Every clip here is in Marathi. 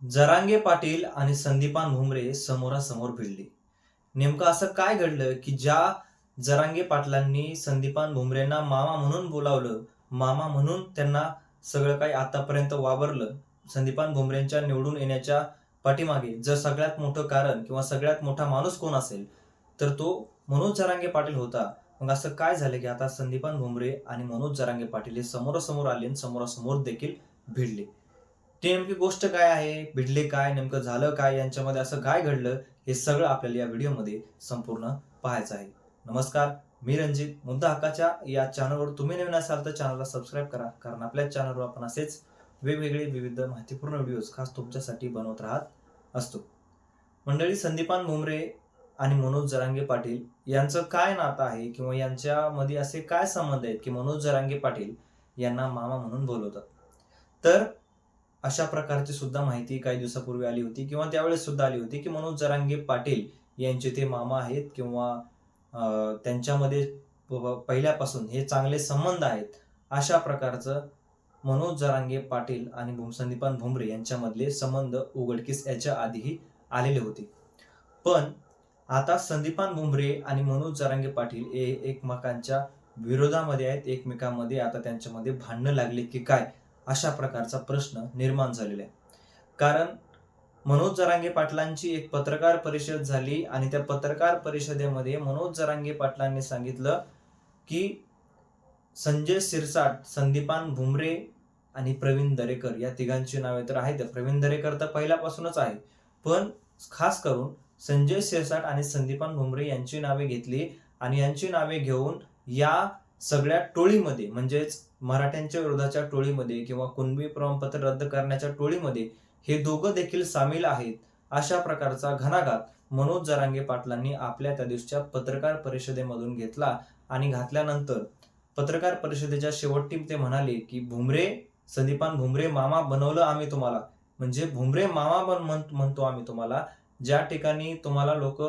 जरांगे पाटील आणि संदीपान भुमरे समोरासमोर भिडले. नेमकं असं काय घडलं, की ज्या जरांगे पाटलांनी संदीपान भुमरेंना मामा म्हणून बोलावलं, मामा म्हणून त्यांना सगळं काही आतापर्यंत वावरलं. संदीपान भुमरेंच्या निवडून येण्याच्या पाठीमागे जर सगळ्यात मोठं कारण किंवा सगळ्यात मोठा माणूस कोण असेल, तर तो मनोज जरांगे पाटील होता. मग असं काय झालं, की आता संदीपान भुमरे आणि मनोज जरांगे पाटील हे समोरासमोर आले आणि समोरासमोर देखील भिडले. ती नेमकी गोष्ट काय आहे? भिडले काय? नेमकं झालं काय? यांच्यामध्ये असं काय घडलं? हे सगळं आपल्याला या व्हिडिओमध्ये संपूर्ण पाहायचं आहे. नमस्कार, मी रणजित. मुद्दा हक्काच्या या चॅनलवर तुम्ही नवीन असाल तर चॅनलला सबस्क्राईब करा. कारण आपल्या चॅनलवर आपण असेच वेगवेगळे विविध माहितीपूर्ण व्हिडिओज खास तुमच्यासाठी बनवत राहत असतो. मंडळी, संदीपान भुमरे आणि मनोज जरांगे पाटील यांचं काय नातं आहे किंवा यांच्यामध्ये असे काय संबंध आहेत, की मनोज जरांगे पाटील यांना मामा म्हणून बोलवतात? तर अशा प्रकारची सुद्धा माहिती काही दिवसापूर्वी आली होती किंवा त्यावेळेस सुद्धा आली होती, की मनोज जरांगे पाटील यांचे ते मामा आहेत किंवा त्यांच्यामध्ये पहिल्यापासून हे चांगले संबंध आहेत. अशा प्रकारचं मनोज जरांगे पाटील आणि संदीपान भुमरे यांच्यामधले संबंध उघडकीस याच्या आधीही आलेले होते. पण आता संदीपान भुमरे आणि मनोज जरांगे पाटील हे एकमेकांच्या विरोधामध्ये आहेत. एकमेकांमध्ये आता त्यांच्यामध्ये भांडणं लागली की काय? अशा प्रकारचा प्रश्न निर्माण झालेला आहे. कारण मनोज जरांगे पाटलांची एक पत्रकार परिषद झाली आणि त्या पत्रकार परिषदेमध्ये मनोज जरांगे पाटलांनी सांगितलं, की संजय शिरसाट, संदीपान भुमरे आणि प्रवीण दरेकर या तिघांची नावे तर आहेत. प्रवीण दरेकर तर पहिल्यापासूनच आहे. पण खास करून संजय शिरसाट आणि संदीपान भुमरे यांची नावे घेतली आणि यांची नावे घेऊन या सगळ्या टोळीमध्ये म्हणजेच मराठ्यांच्या विरोधाच्या टोळीमध्ये किंवा कुणबी प्रमाणपत्र रद्द करण्याच्या टोळीमध्ये हे दोघं देखील सामील आहेत. अशा प्रकारचा घणाघात मनोज जरांगे पाटलांनी आपल्या त्या दिवशीच्या पत्रकार परिषदेमधून घेतला आणि घातल्यानंतर पत्रकार परिषदेच्या शेवटी ते म्हणाले, की संदीपान भुमरे मामा बनवलं आम्ही तुम्हाला. म्हणजे भुमरे मामा म्हणतो आम्ही तुम्हाला. ज्या ठिकाणी तुम्हाला लोक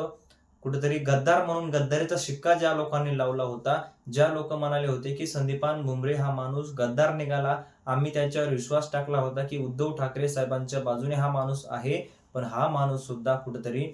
कुठेतरी गद्दार म्हणून गद्दारीचा शिक्का ज्या लोकांनी लावला होता, ज्या लोक म्हणाले होते, की संदीपान भुमरे हा माणूस गद्दार निघाला, आम्ही त्याच्यावर विश्वास टाकला होता, की उद्धव ठाकरे साहेबांच्या बाजूने हा माणूस आहे, पण हा माणूस सुद्धा कुठेतरी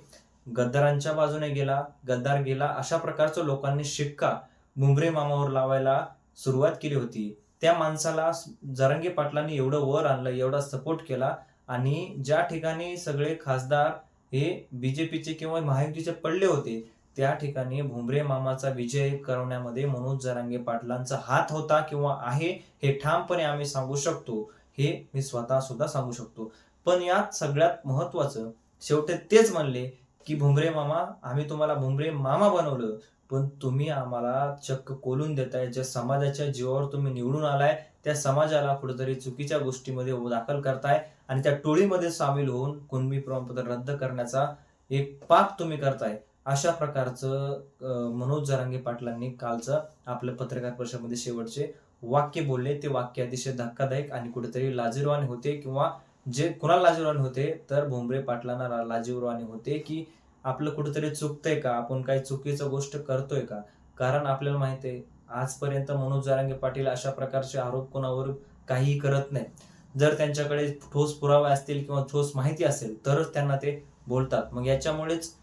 गद्दारांच्या बाजूने गेला, गद्दार गेला, अशा प्रकारचं लोकांनी शिक्का भुमरे मामावर लावायला सुरुवात केली होती. त्या माणसाला जरांगे पाटलांनी एवढं वर आणलं, एवढा सपोर्ट केला आणि ज्या ठिकाणी सगळे खासदार हे बीजेपीचे किंवा महायुतीचे पडले होते, त्या ठिकाणी भुमरे मामाचा विजय करवण्यामध्ये मनोज जरांगे पाटलांचा हात होता किंवा आहे, हे ठामपणे आम्ही सांगू शकतो. हे मी स्वतः सुद्धा सांगू शकतो. पण यात सगळ्यात महत्वाचं शेवटी तेच म्हणले, की भुमरे मामा, आम्ही तुम्हाला भुमरे मामा बनवलं, पण तुम्ही आम्हाला चक्क कोलून देताय. ज्या समाजाच्या जीवावर तुम्ही निवडून आलाय, त्या समाजाला कुठेतरी चुकीच्या गोष्टीमध्ये दाखल करताय आणि त्या टोळीमध्ये सामील होऊन कुणबी प्रमाणपत्र रद्द करण्याचा एक पाप तुम्ही करताय. अशा प्रकारचं मनोज जरांगे पाटलांनी कालचं आपल्या पत्रकार परिषदेमध्ये शेवटचे वाक्य बोलले. ते वाक्य अतिशय धक्कादायक आणि कुठेतरी लाजिरवाणे होते किंवा जे कुणाला लाजिरवाणे होते, तर भुमरे पाटलांना लाजिरवाणे होते, की आपलं कुठेतरी चुकतंय का? आपण काही चुकीचं गोष्ट करतोय का? कारण आपल्याला माहिती आहे, आजपर्यंत मनोज जरांगे पाटील अशा प्रकारचे आरोप कोणावर काहीही करत नाहीत. जर त्यांच्याकडे ठोस पुरावे असतील किंवा ठोस माहिती असेल, तरच त्यांना ते बोलतात. मग याच्यामुळेच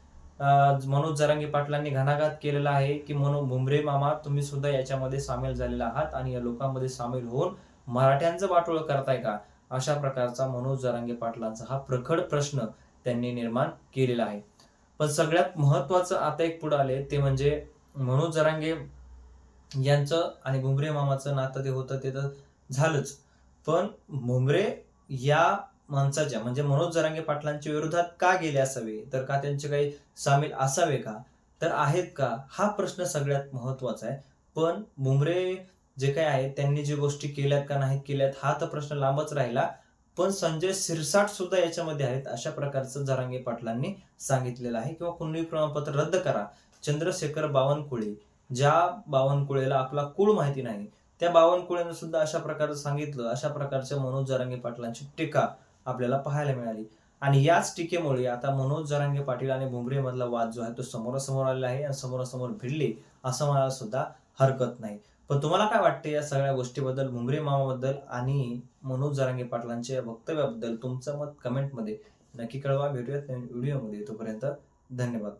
मनोज जरांगे पाटलांनी घणाघात केलेला आहे, की भुमरे मामा, तुम्ही सुद्धा याच्यामध्ये सामील झालेला आहात आणि या लोकांमध्ये सामील होऊन मराठ्यांचं वाटोळं करताय का? अशा प्रकारचा मनोज जरांगे पाटलांचा हा प्रखड प्रश्न त्यांनी निर्माण केलेला आहे. पण सगळ्यात महत्वाचं आता एक पुढे आले, ते म्हणजे मनोज जरांगे यांचं आणि भुमरे मामाचं नातं ते होतं ते तर झालंच. पण भुमरे या माणसाच्या म्हणजे मनोज जरांगे पाटलांच्या विरोधात का गेले असावे? तर का त्यांचे काही सामील असावे का? तर आहेत का? हा प्रश्न सगळ्यात महत्वाचा आहे. पण भुमरे जे काही आहेत त्यांनी जी गोष्टी केल्यात का नाहीत केल्यात हा तर प्रश्न लांबच राहिला. पण संजय शिरसाट सुद्धा याच्यामध्ये आहेत, अशा प्रकारचं जरांगे पाटलांनी सांगितलेलं आहे किंवा कुणबी प्रमाणपत्र रद्द करा. चंद्रशेखर बावनकुळे, ज्या बावनकुळेला आपला कुळ माहिती नाही, त्या बावनकुळेनं सुद्धा अशा प्रकारचं सांगितलं. अशा प्रकारच्या मनोज जरांगे पाटलांची टीका आपल्याला पाहायला मिळाली आणि याच टीकेमुळे आता मनोज जरांगे पाटील आणि भुमरे मधला वाद जो आहे तो समोरासमोर आलेला आहे आणि समोरासमोर भिडले असं म्हणायला सुद्धा हरकत नाही. पण तुम्हाला काय वाटते या सगळ्या गोष्टीबद्दल, भुमरे मामाबद्दल आणि मनोज जरांगे पाटलांच्या या वक्तव्याबद्दल तुमचं मत कमेंटमध्ये नक्की कळवा. भेटूयात नवीन व्हिडिओमध्ये. तोपर्यंत धन्यवाद.